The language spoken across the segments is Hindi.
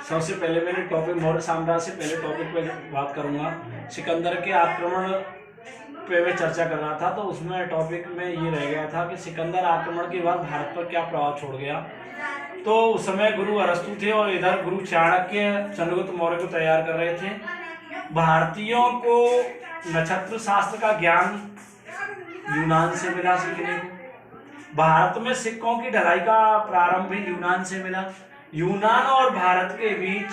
सबसे पहले मैंने टॉपिक मौर्य साम्राज्य से पहले टॉपिक पे बात करूंगा। सिकंदर के आक्रमण पे मैं चर्चा कर रहा था, तो उसमें टॉपिक में ये रह गया था कि सिकंदर आक्रमण के बाद भारत पर क्या प्रभाव छोड़ गया। तो उस समय गुरु अरस्तु थे और इधर गुरु चाणक्य चंद्रगुप्त मौर्य को तैयार कर रहे थे। भारतीयों को नक्षत्र शास्त्र का ज्ञान यूनान से मिला सीखने को। भारत में सिक्कों की ढलाई का प्रारंभ भी यूनान से मिला। यूनान और भारत के बीच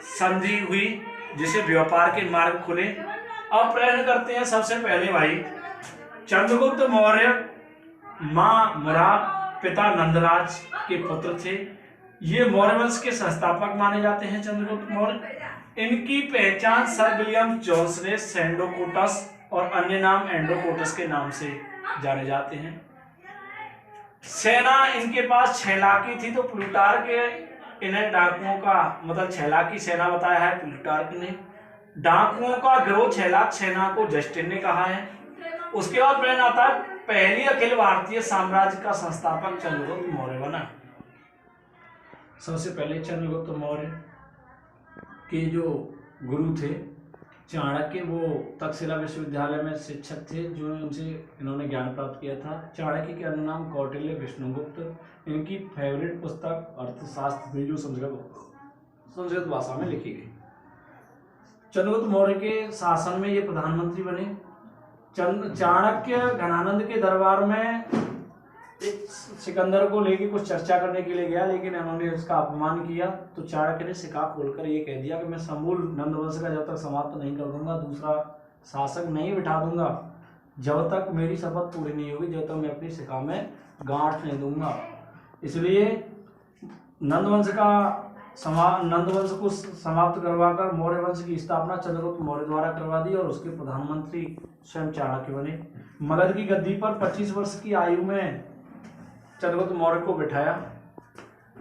संधि हुई, जिसे व्यापार के मार्ग खुले। अब प्रश्न करते हैं सबसे पहले भाई, चंद्रगुप्त मौर्य मां मुरा पिता नंदराज के पुत्र थे। ये मौर्य वंश के संस्थापक माने जाते हैं चंद्रगुप्त मौर्य। इनकी पहचान सर विलियम जोन्स ने सेंडोकोटस और अन्य नाम एंड्रोकोटस के नाम से जाने जाते हैं। सेना इनके पास 6 लाख की थी, तो प्लूटार्क इन्हें डाकुओं का मतलब 6 लाख की सेना बताया है प्लूटार्क ने। डाकुओं का गिरोह 6 लाख सेना को जस्टिन ने कहा है। उसके बाद प्रश्न आता है, पहली अखिल भारतीय साम्राज्य का संस्थापक चंद्रगुप्त मौर्य बना। सबसे पहले चंद्रगुप्त मौर्य के जो गुरु थे चाणक्य, वो तक्षशिला विश्वविद्यालय में शिक्षक थे, जो उनसे इन्होंने ज्ञान प्राप्त किया था। चाणक्य के अन्य नाम कौटिल्य, विष्णुगुप्त। इनकी फेवरेट पुस्तक अर्थशास्त्र थी, जो संस्कृत भाषा में लिखी गई। चंद्रगुप्त मौर्य के शासन में ये प्रधानमंत्री बने। चाणक्य घनानंद के दरबार में सिकंदर को लेके कुछ चर्चा करने के लिए गया, लेकिन इन्होंने उसका अपमान किया। तो चाणक्य ने सिक्का खोलकर ये कह दिया कि मैं समूल नंद वंश का जब तक समाप्त नहीं कर दूंगा, दूसरा शासक नहीं बिठा दूंगा, जब तक मेरी शपथ पूरी नहीं होगी, जब तक मैं अपनी सिक्का में गांठ नहीं दूंगा। इसलिए नंद वंश को समाप्त करवाकर मौर्य वंश की स्थापना चंद्रगुप्त मौर्य द्वारा करवा दी और उसके प्रधानमंत्री स्वयं चाणक्य बने। मगध की गद्दी पर 25 वर्ष की आयु में चंद्रगुप्त मौर्य को बिठाया।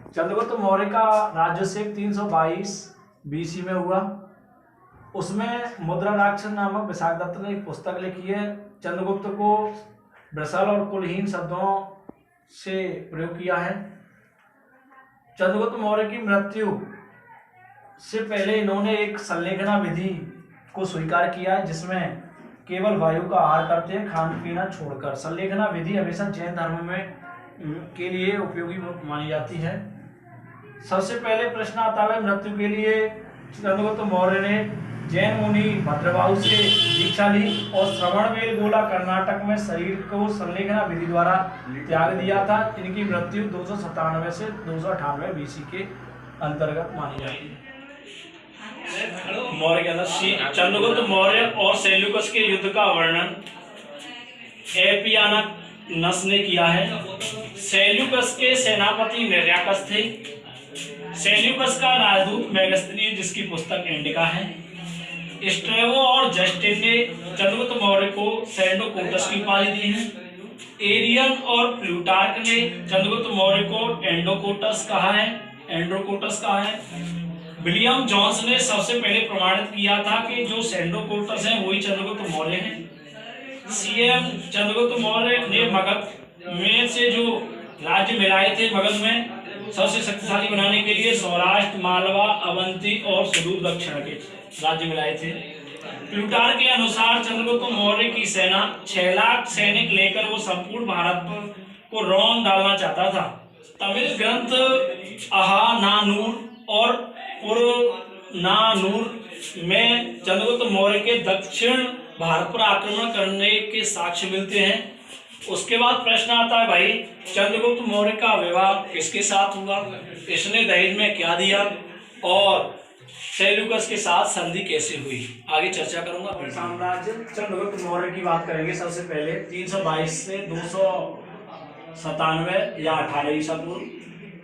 चंद्रगुप्त मौर्य का राज्याभिषेक 322 बीसी में हुआ। उसमें मुद्रा राक्षस नामक विशाखदत्त ने एक पुस्तक लिखी है। चंद्रगुप्त को वृषल और कुलहीन शब्दों से प्रयोग किया है। चंद्रगुप्त मौर्य की मृत्यु से पहले इन्होंने एक संलेखना विधि को स्वीकार किया है, जिसमें केवल वायु का आहार करते हैं, खाना पीना छोड़कर। संलेखना विधि हमेशा जैन धर्म में के लिए उपयोगी मानी जाती है। सबसे पहले प्रश्न आता है, मृत्यु के लिए चंद्रगुप्त मौर्य ने जैन मुनि भद्रबाहु से दीक्षा ली और श्रवणबेलगोला कर्नाटक में शरीर को संलेखना विधि द्वारा त्याग दिया था। इनकी मृत्यु 297 से 298 बीसी के अंतर्गत मानी जाती है। मौर्य के अंदर चंद्रगुप्त मौर्य और सेल्यूकस के युद्ध का वर्णन एपियानस ने किया है। सेल्यूकस के सेनापति नेर्याकस थे। सेल्यूकस का राजदूत मेगस्तीनियस, जिसकी पुस्तक इंडिका है। स्ट्रेबो और जस्टिन ने चंद्रगुप्त मौर्य को सेंडोकोटस की उपाधि दी है। एरियन और प्लूटार्क ने चंद्रगुप्त मौर्य को एंड्रोकोटस कहा है। विलियम जोन्स ने सबसे पहले प्रमाणित किया था कि जो सेंडोकोटस है वही चंद्रगुप्त मौर्य है। सीएम चंद्रगुप्त मौर्य ने मगध में से जो राज्य मिलाए थे, मगध में सबसे शक्तिशाली बनाने के लिए सौराष्ट्र, मालवा, अवंती और सुदूर दक्षिण के राज्य मिलाए थे। प्लूटार्क के अनुसार चंद्रगुप्त मौर्य की सेना 6 लाख सैनिक लेकर वो संपूर्ण भारत को रौंद डालना चाहता था। तमिल ग्रंथ अहानानूर और पुरनानूर में चंद्रगुप्त मौर्य के दक्षिण भारत पर आक्रमण करने के साक्ष्य मिलते हैं। उसके बाद प्रश्न आता है भाई, चंद्रगुप्त मौर्य का विवाह किसके साथ हुआ, इसने दहेज में क्या दिया और सेल्यूकस के साथ संधि कैसे हुई, आगे चर्चा करूंगा। साम्राज्य चंद्रगुप्त मौर्य की बात करेंगे। सबसे पहले 322 से 297 या 18 ईसा पूर्व।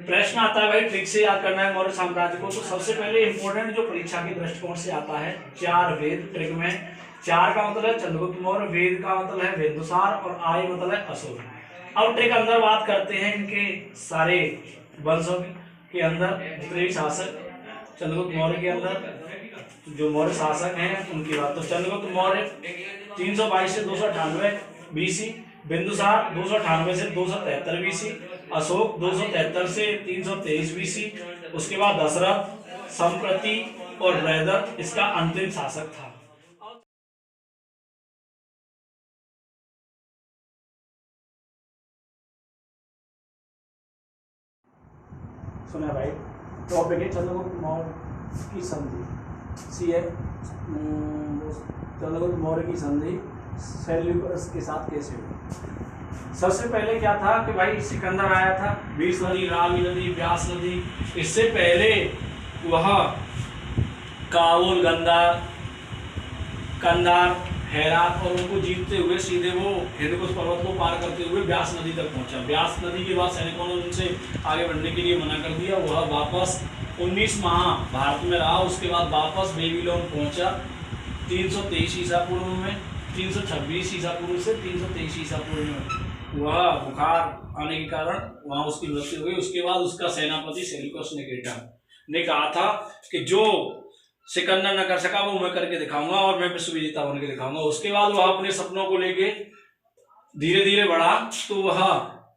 प्रश्न आता है भाई, ट्रिक से याद करना है मौर्य साम्राज्य को। तो सबसे पहले इंपोर्टेंट जो परीक्षा के दृष्टिकोण से आता है, 4 वेद। ट्रिक में 4 का मतलब है चंद्रगुप्त मौर्य, वेद का मतलब है बिंदुसार और आय मतलब है अशोक। अब ट्रिक अंदर बात करते हैं इनके सारे वंशों के अंदर जितने भी शासक चंद्रगुप्त मौर्य के अंदर जो मौर्य शासक हैं उनकी बात। तो चंद्रगुप्त मौर्य 322 से 298 बीसी, बिंदुसार 298 से 273 बीसी, अशोक 273 से 323 बीसी, उसके बाद दशरथ, संप्रति और बृहदर इसका अंतिम शासक था। सुना भाई, टॉपिक है चंद्रगुप्त मौर्य की संधि। चंद्रगुप्त मौर्य की संधि सेल्यूकस के साथ कैसे हुई। सबसे पहले क्या था कि भाई सिकंदर आया था, बीस नदी, रावी नदी, व्यास नदी, इससे पहले वह काबुल, कंधार, हेरात और उनको जीतते हुए सीधे वो हिंदकुश पर्वत को पार करते हुए व्यास नदी तक पहुंचा। व्यास नदी के बाद सैनिकों ने उनसे आगे बढ़ने के लिए मना कर दिया। वह वापस 19 माह भारत में रहा, उसके बाद वापस बेबीलोन पहुंचा 323 ईसा पूर्व में, 326 ईसा पूर्व से 323 ईसा पूर्व में। वह बुखार आने के कारण वहां उसकी मृत्यु हुई। उसके बाद उसका सेनापति सेल्यूकस निकेटर ने कहा था कि जो सिकंदर न कर सका वो मैं करके दिखाऊंगा और मैं विश्व विजेता बन के दिखाऊंगा। उसके बाद वह अपने सपनों को लेके धीरे धीरे बढ़ा तो वह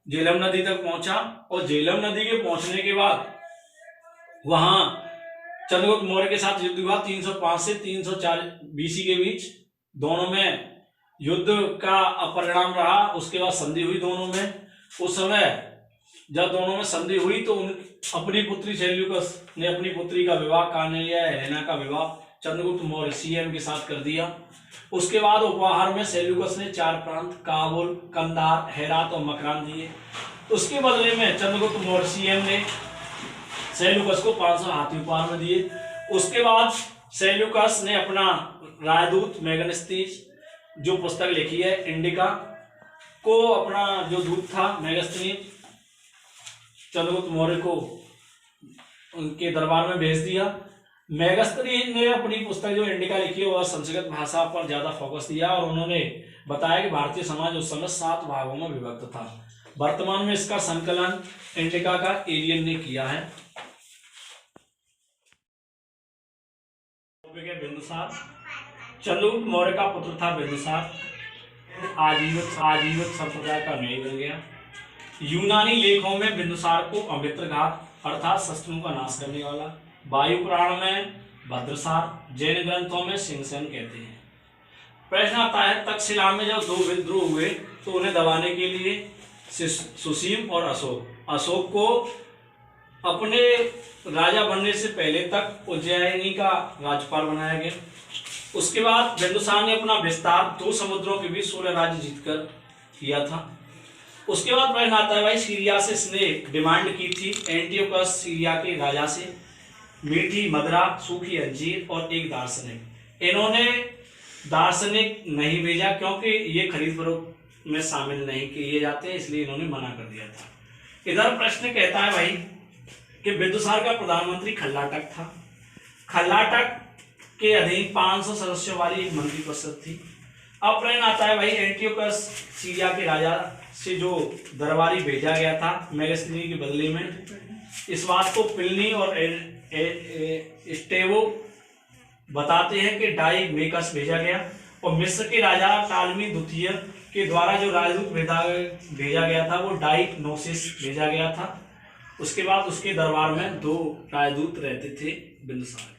झेलम नदी तक पहुंचा और झेलम नदी के पहुंचने के बाद वहां चंद्रगुप्त मौर्य के साथ युद्ध हुआ 305 से 304 बीसी के बीच। दोनों में युद्ध का अपरिणाम रहा। उसके बाद संधि हुई दोनों में। उस समय जब दोनों में संधि हुई तो अपनी पुत्री सेल्यूकस ने अपनी पुत्री का विवाह कानेलिया हेलेना का विवाह चंद्रगुप्त मौर्य सीएम के साथ कर दिया। उसके बाद उपहार में सेल्यूकस ने 4 प्रांत काबुल, कंधार, हेरात और मकरान दिए। उसके बदले में चंद्रगुप्त मौर्य सीएम ने सेल्यूकस को 500 हाथी उपहार में दिए। उसके बाद सेल्यूकस ने अपना राजदूत मेगस्थनीज जो पुस्तक लिखी है इंडिका को, अपना जो दूत था मेगस्थनीज चंद्रगुप्त मौर्य को उनके दरबार में भेज दिया। मेगस्थनीज ने अपनी पुस्तक जो इंडिका लिखी है वह संस्कृत भाषा पर ज्यादा फोकस दिया और उन्होंने बताया कि भारतीय समाज उस समय 7 भागों में विभक्त था। वर्तमान में इसका संकलन इंडिका का एरियन ने किया है। बिंदुसार चंद्रगुप्त मौर्य का पुत्र था बिंदुसार, आजीविक संप्रदाय का न्यायी बन गया। यूनानी लेखों में बिंदुसार को अमित्रघात अर्थात शस्त्रों का नाश करने वाला, वायु पुराण में भद्रसार, जैन ग्रंथों में सिंहसेन कहते हैं। प्रश्न आता है तक्षशिला में जब 2 विद्रोह हुए तो उन्हें दबाने के लिए सुसीम और अशोक को अपने राजा बनने से पहले तक उज्जैनी का राज्यपाल बनाया गया। उसके बाद बिंदुसार ने अपना विस्तार 2 समुद्रों के बीच 16 राज्य जीतकर किया था। उसके बाद प्रश्न आता है भाई सीरिया से इसने डिमांड की थी एंटियोकस सीरिया के राजा से मीठी मदरा, सूखी अंजीर और एक दार्शनिक। इन्होंने दार्शनिक नहीं भेजा क्योंकि ये खरीद फरोख्त में शामिल नहीं किए जाते, इसलिए इन्होंने मना कर दिया था। इधर प्रश्न कहता है भाई कि बिंदुसार का प्रधानमंत्री खल्लाटक था। खल्लाटक के अधीन 500 सदस्यों वाली एक मंत्री परिषद थी। अब प्रश्न आता है भाई एंटियोकस सीरिया के राजा से जो दरबारी भेजा गया था मेगस्थनी के बदले में, इस बात को प्लिनी और स्टेवो बताते हैं कि डाइमेकस भेजा गया और मिस्र के राजा टालमी द्वितीय के द्वारा जो राजदूत भेजा गया था वो डाइग्नोसिस भेजा गया था। उसके बाद उसके दरबार में 2 राजदूत रहते थे बिंदुसार।